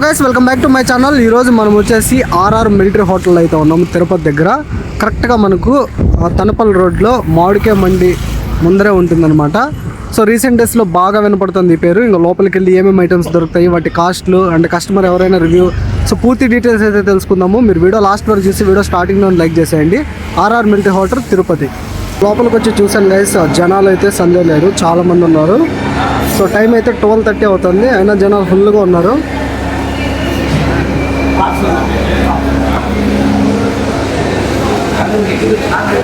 Guys welcome back to my channel. ఈరోజు మనం వచ్చేసి ఆర్ఆర్ మిలిటరీ హోటల్ అయితే ఉన్నాము తిరుపతి దగ్గర. కరెక్ట్గా మనకు తనపల్లి రోడ్లో మామిడికాయ మండి ముందరే ఉంటుందన్నమాట. సో రీసెంట్ డేస్లో బాగా వినపడుతుంది ఈ పేరు. ఇంకా లోపలికి వెళ్ళి ఏమేమి ఐటమ్స్ దొరుకుతాయి, వాటి కాస్ట్లు అండ్ కస్టమర్ ఎవరైనా రివ్యూ, సో పూర్తి డీటెయిల్స్ అయితే తెలుసుకుందాము. మీరు వీడియో లాస్ట్ వరకు చూసి వీడియో స్టార్టింగ్లో లైక్ చేసేయండి. R R military hotel Tirupati. లోపలికి వచ్చి చూసాను గైస్, జనాలు అయితే సందే లేరు, చాలామంది ఉన్నారు. సో టైం అయితే 12:30 అవుతుంది, అయినా జనాలు ఫుల్గా ఉన్నారు.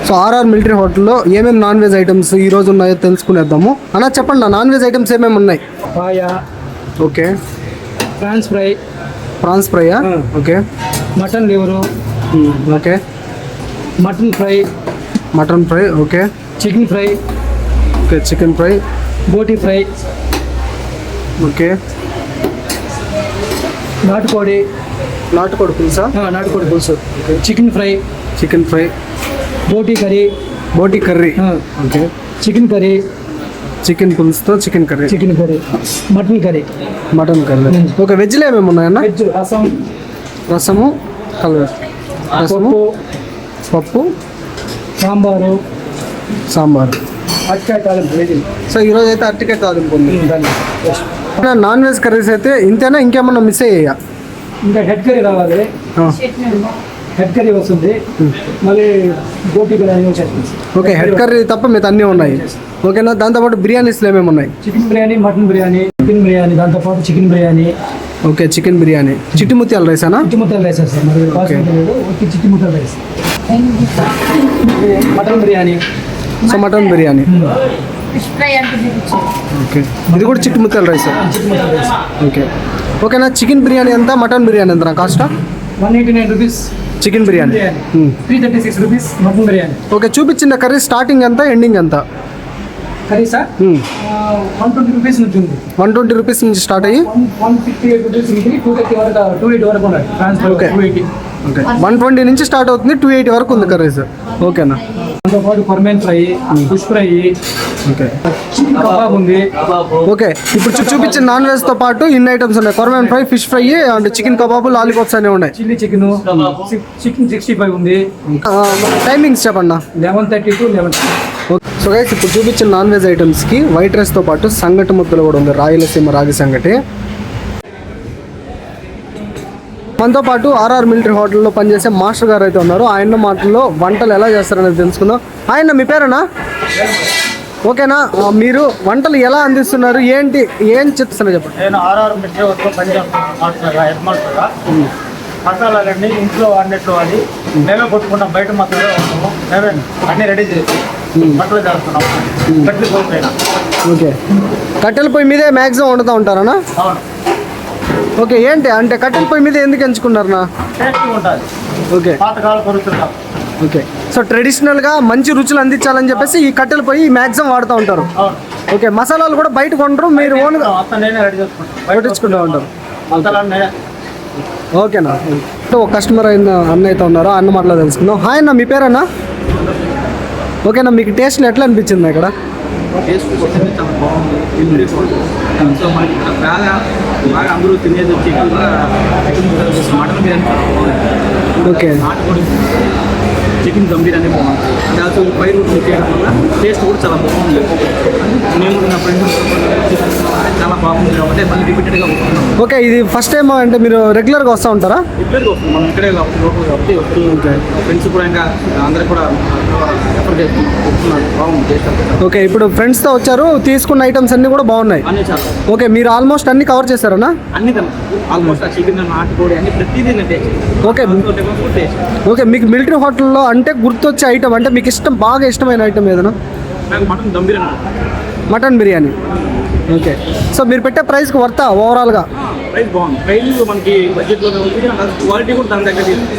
సో ఆర్ఆర్ మిలిటరీ హోటల్లో ఏమేమి నాన్ వెజ్ ఐటమ్స్ ఈరోజు ఉన్నాయో తెలుసుకునేద్దాము. అన్నా చెప్పండి, నాన్ వెజ్ ఐటమ్స్ ఏమేమి ఉన్నాయి? ఓకే, ప్రాన్స్ ఫ్రైయా? Okay, mutton liver, okay, mutton fry, okay, chicken fry, okay, chicken fry, బోటి ఫ్రై, ఓకే, నాటుకోడి పులుసా? నాటుకోడి పులుసు, చికెన్ ఫ్రై, బోటి curry, okay, chicken curry, chicken పులుసుతో chicken curry, mutton curry. Okay, వెజ్లో ఏమేమి ఉన్నాయన్న? వెజ్ రసము, పప్పు, సాంబారు. అరటికాయ తాలింపు. సో ఈరోజు అయితే అరటికాయ తాలింపు ఉంది. నాన్ వెజ్ కర్రీస్ అయితే ఇంతేనా, ఇంకేమన్నా మిస్ అయ్యాయా? ఇంకా హెడ్ కర్రీ రావాలి, హెడ్ కర్రీ వస్తుంది, మళ్ళీ గోపి బిర్యానీ వచ్చేస్తుంది. ఓకే, హెడ్ కర్రీ తప్ప మిగతా అన్నీ ఉన్నాయి. ఓకేనా, దాంతోపాటు బిర్యానీస్లో ఏమేమి ఉన్నాయి? Chicken biryani, mutton biryani, chicken biryani, దాంతోపాటు chicken biryani. Okay, chicken biryani, చిట్టి ముత్యాల రైసేనా? చిట్టి ముత్యాల రైస్ సార్, మరి చిట్టి ముత్యాల rice. Mutton biryani. So mutton biryani, okay, ఇది కూడా చిట్టి ముత్యాల రైస్. ఓకే, ఓకేనా. చికెన్ బిర్యానీ ఎంత, మటన్ బిర్యానీ ఎంత cost? 189 rupees chicken biryani, 336 rupees mutton biryani. Okay, చూపించిన కర్రీ స్టార్టింగ్ ఎంత, ఎండింగ్ ఎంత? కర్రీ సార్ 120 రూపీస్ నుంచి ఉంది. 120 రూపీస్ నుంచి స్టార్ట్ అయ్యి 158 రూపీస్ నుంచి 280 వరకు ఉన్నాయి. ఓకే, ఓకే, 120 నుంచి స్టార్ట్ అవుతుంది, 280 వరకు ఉంది కర్రీస్. ఓకేనా. దాంతోపాటు కొరమేన్ fry, fish fry, okay, chicken kebab ఉంది. ఓకే, ఇప్పుడు చూపించిన నాన్ వెజ్తో పాటు ఇన్ని ఐటమ్స్ ఉన్నాయి. కొరమేన్ fry, fish fry and chicken kebab, lollipops అనేవి ఉన్నాయి. చిల్లీ చికెన్, చికెన్ 65 ఉంది. టైమింగ్స్ చెప్పండి. 11:30 to 11. ఓకే, సో గైస్ ఇప్పుడు చూపించిన నాన్ వెజ్ ఐటమ్స్కి వైట్ రైస్తో పాటు సంగటి ముద్దలు కూడా ఉంది, రాయలసీమ రాగి సంగటి. మనతో పాటు ఆర్ఆర్ మిలిటరీ హోటల్లో పనిచేసే మాస్టర్ గారు అయితే ఉన్నారు. ఆయన మాటల్లో వంటలు ఎలా చేస్తారనేది తెలుసుకుందాం. ఆయన మీ పేరేనా? ఓకేనా, మీరు వంటలు ఎలా అందిస్తున్నారు, ఏం చెప్తున్నారు చెప్పండి. నేను ఆర్ఆర్ మిలిటరీ హోటల్లో పనిచేస్తున్నాను. మసాలాలన్నీ ఇంట్లో వాడినట్లు వాడి మేమే కొట్టుకుంటాం, బయట మసాలా ఉంటాము, మేమే అన్నీ రెడీ చేసి బట్టలు చేస్తున్నాము. కట్టెల పొయ్యి పైన. ఓకే, కట్టెల పొయ్యి మీదే మ్యాక్సిమం వండుతూ ఉంటారనా? అవును. ఓకే, ఏంటి అంటే కట్టెల పొయ్యి మీద ఎందుకు ఎంచుకున్నారనా? టేస్ట్గా ఉంటుంది. ఓకే, పాతకాల కొరుతున్నాం. ఓకే, సో ట్రెడిషనల్గా మంచి రుచులు అందించాలని చెప్పేసి ఈ కట్టెల పొయ్యి మ్యాక్సిమం వాడుతూ ఉంటారు. అవును. ఓకే, మసాలాలు కూడా బయట కొంటారు, మీరు ఓన్గా మొత్తం నేనే రెడీ చేసుకుంటాను, పట్టించుకుంటూ ఉంటారు. మసాలాలు నేనే. ఓకేనా. ఒక కస్టమర్ అన్న అయితే ఉన్నారు, అన్న మాటలో తెలుసుకుందాం. హాయ్ అన్న, మీ పేరన్నా? ఓకేనా, మీకు టేస్ట్లో ఎట్లా అనిపించింది ఇక్కడ? చాలా బాగుంది. సో మనకి ఇక్కడ బాగా అందరూ తినేది వచ్చి మటన్ బిర్యానీ బాగుంది. ఓకే, నాటుకోడి చికెన్ దమ్ బిర్యానీ బాగుంది. అది ఆల్సో పైరు చేయడం వల్ల టేస్ట్ కూడా చాలా బాగుంది. మేము నా ఫ్రెండ్స్ చాలా బాగుంది కాబట్టి మళ్ళీ రిపీటెడ్గా వస్తున్నాం. ఓకే, ఇది ఫస్ట్ టైం అంటే మీరు రెగ్యులర్గా వస్తూ ఉంటారా? రెగ్యులర్గా వస్తుంది, మనం ఇక్కడే లోకల్ కాబట్టి వస్తుంది. ఫ్రెండ్స్ కూడా ఇంకా అందరూ కూడా ఎఫర్ చేస్తున్నారు, బాగుంది టేస్ట్. ఓకే, ఇప్పుడు ఫ్రెండ్స్తో వచ్చారు, తీసుకున్న ఐటమ్స్ అన్నీ కూడా బాగున్నాయి. అన్నీ చాలా ఓకే, మీరు ఆల్మోస్ట్ అన్ని కవర్ చేశారనా? అన్ని ఆల్మోస్ట్ చికెన్, నాటుకోడి అన్ని ప్రతిదీ టేస్ట్. Okay, taste. ఓకే, మీకు మిలిటరీ హోటల్లో అంటే గుర్తొచ్చే ఐటమ్ అంటే మీకు బాగా ఇష్టమైన ఐటమ్ ఏదైనా? నాకు mutton dum biryani. Mutton biryani. Okay, so మీరు పెట్టే ప్రైస్కి వర్తా ఓవరాల్గా? ప్రైస్ బాగుంది, ప్రైస్ మనకి బడ్జెట్లోనే ఉంది, క్వాలిటీ కూడా దాని దగ్గర తీసుకుంది.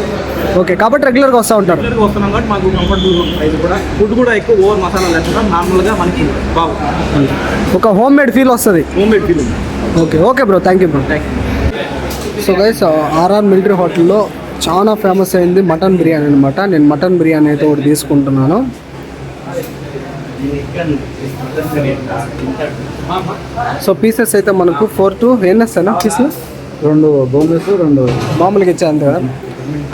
ఓకే, కాబట్టి రెగ్యులర్గా వస్తూ ఉంటారు. రెగ్యులర్గా వస్తున్నాం కాబట్టి మాకు కంఫర్టబుల్ ప్రైస్ కూడా, ఫుడ్ కూడా ఎక్కువ ఓవర్ మసాలా లేకుండా నార్మల్గా మనకి బాగుంది. ఒక హోమ్ మేడ్ ఫీల్ వస్తుంది. Home made feel. Okay, okay bro, thank you bro. So guys R R military హోటల్లో చాలా ఫేమస్ అయింది మటన్ బిర్యానీ అనమాట. నేను మటన్ బిర్యానీ అయితే ఒకటి తీసుకుంటున్నాను. సో పీసెస్ అయితే మనకు 4 to ఎన్ని వస్తాయన్నా పీసులు? 2 బోన్లెస్ 2 మామూలుగా ఇచ్చారు అంతే కదా.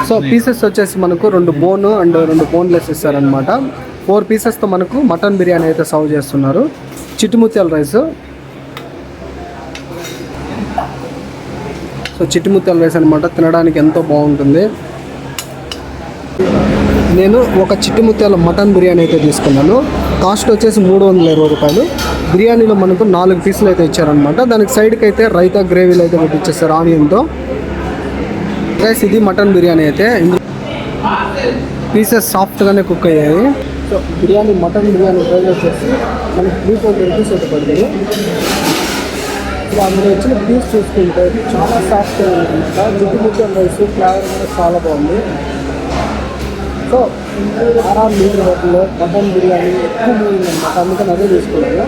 సో పీసెస్ వచ్చేసి మనకు 2 బోన్ అండ్ 2 బోన్లెస్ ఇస్తారనమాట. 4 పీసెస్తో మనకు మటన్ బిర్యానీ అయితే సర్వ్ చేస్తున్నారు. చిట్టుముత్యాల రైస్. సో చిట్టుముత్యాల రైస్ అనమాట, తినడానికి ఎంతో బాగుంటుంది. నేను ఒక చిట్టుముత్యాల మటన్ బిర్యానీ అయితే తీసుకున్నాను. కాస్ట్ వచ్చేసి 320 రూపాయలు. బిర్యానీలో మనకు 4 పీసులు అయితే ఇచ్చారనమాట. దానికి సైడ్కి అయితే రైతా గ్రేవీలు అయితే పెట్టించేస్తారు ఆనియన్తో. రైస్ ఇది మటన్ బిర్యానీ అయితే పీసెస్ సాఫ్ట్గానే కుక్ అయ్యాయి. So biryani mutton biryani price వచ్చేసి మనకి 320 రూపీస్ అయితే పడుతుంది. సో అందులో వచ్చిన పీస్ చూసుకుంటే చాలా సాఫ్ట్గా ఉంటుందన్నమాట. చిట్టుముత్యాల రైస్ ఫ్లేవర్ కూడా చాలా బాగుంది. సో ఆర్ఆర్ మీటర్ హోటల్లో మటన్ బిర్యానీ ఎక్కువ మూడిందన్నమాట, అందుకని అదే తీసుకున్నాను.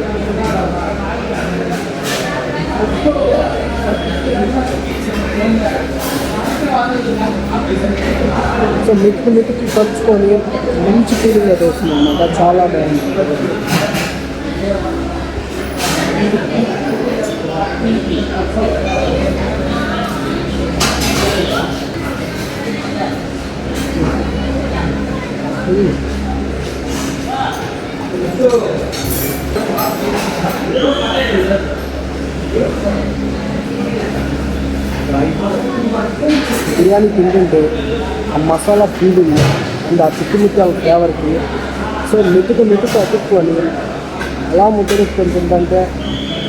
సో మితికి పరుచుకొని మంచి ఫీలింగ్ అయితే వస్తుంది అన్నమాట, చాలా బాగుంటుంది. బిర్యానీ తింటుంటే ఆ మసాలా ఫీలింగ్ అండ్ ఆ చిట్టుముత్యాల ఫ్లేవర్కి సో మెతుకు అతుక్కొని అలా ముద్దెట్టుకొని తింటుంటే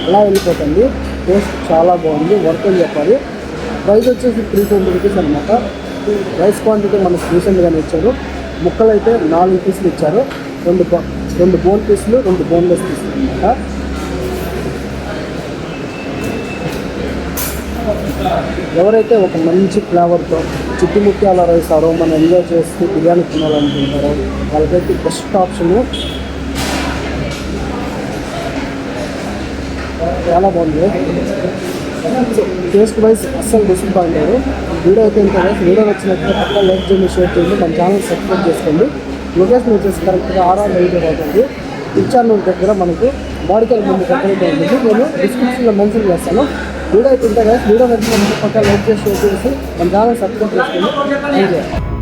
అలా వెళ్ళిపోతుంది. టేస్ట్ చాలా బాగుంది, వర్క్ అని చెప్పాలి. ప్రైస్ వచ్చేసి 320 రూపీస్ అనమాట. రైస్ క్వాంటిటీ మనకు రీసెంట్గానే ఇచ్చారు. ముక్కలు అయితే 4 పీసులు ఇచ్చారు. 2 బోన్ పీసులు 2 బోన్లెస్ పీసులు అనమాట. ఎవరైతే ఒక మంచి ఫ్లేవర్తో చిట్టుముత్యాల రైస్ అరోమాని ఎంజాయ్ చేస్తూ బిర్యానీ తినాలనుకుంటారో వాళ్ళకైతే బెస్ట్ ఆప్షను. చాలా బాగుంది. సో టేస్ట్ వైజ్ అస్సలు డిసప్పాయింట్ అయ్యారు. వీడియో అయితే ఇంత వీడియో వచ్చినట్టు పక్కన లైక్ చేయండి, షేర్ చేయండి, మన ఛానల్ సబ్స్క్రైబ్ చేసుకోండి. లొకేషన్ వచ్చేసి కరెక్ట్గా ఆర్ఆర్ రైల్వే అవుతుంది. ఇచ్చానూరు దగ్గర మనకు బాడికల్ ముందు ఎక్కడైతే ఉంటుంది. నేను డిస్క్రిప్షన్లో మెన్షన్ చేస్తాను. వీడియో అయితే ఇంత వీడియో నచ్చినట్టు పక్కన లైక్ చేసి షేర్ చేసి మన ఛానల్ సబ్స్క్రైబ్ చేసుకోండి. Thank you.